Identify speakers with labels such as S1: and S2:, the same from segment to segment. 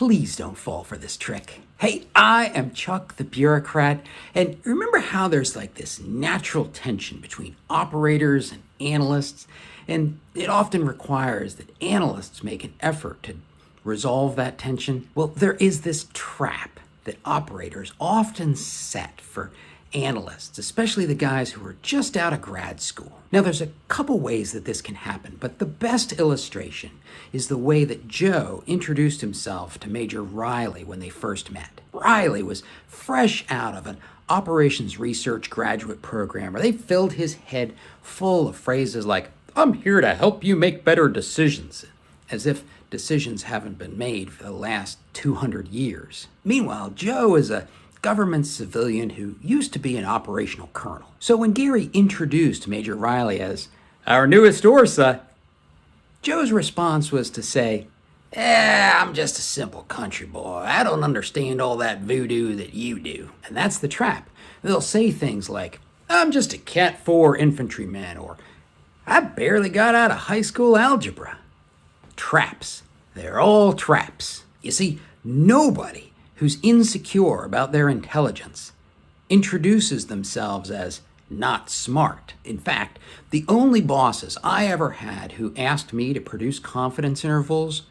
S1: Please don't fall for this trick. Hey, I am Chuck the bureaucrat, and remember how there's like this natural tension between operators and analysts, and it often requires that analysts make an effort to resolve that tension? Well, there is this trap that operators often set for analysts, especially the guys who are just out of grad school. Now, there's a couple ways that this can happen, but the best illustration is the way that Joe introduced himself to Major Riley when they first met. Riley was fresh out of an operations research graduate program where they filled his head full of phrases like, "I'm here to help you make better decisions," as if decisions haven't been made for the last 200 years. Meanwhile, Joe is a government civilian who used to be an operational colonel. So when Gary introduced Major Riley as our newest ORSA, Joe's response was to say, I'm just a simple country boy. I don't understand all that voodoo that you do. And that's the trap. They'll say things like, I'm just a Cat 4 infantryman, or I barely got out of high school algebra. Traps. They're all traps. You see, nobody who's insecure about their intelligence introduces themselves as not smart. In fact, the only bosses I ever had who asked me to produce confidence intervals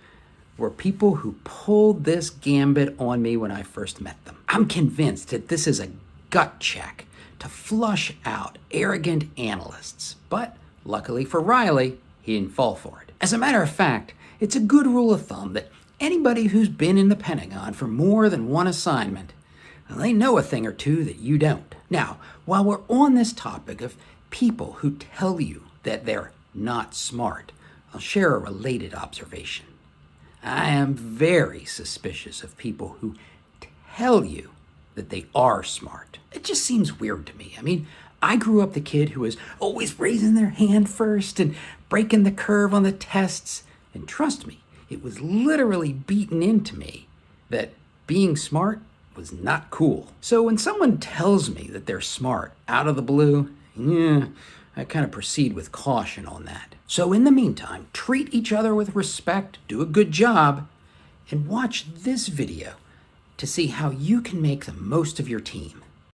S1: were people who pulled this gambit on me when I first met them. I'm convinced that this is a gut check to flush out arrogant analysts, but luckily for Riley, he didn't fall for it. As a matter of fact, it's a good rule of thumb that anybody who's been in the Pentagon for more than one assignment, well, they know a thing or two that you don't. Now, while we're on this topic of people who tell you that they're not smart, I'll share a related observation. I am very suspicious of people who tell you that they are smart. It just seems weird to me. I mean, I grew up the kid who was always raising their hand first and breaking the curve on the tests. And trust me, it was literally beaten into me that being smart was not cool. So when someone tells me that they're smart out of the blue, I kind of proceed with caution on that. So in the meantime, treat each other with respect, do a good job, and watch this video to see how you can make the most of your team.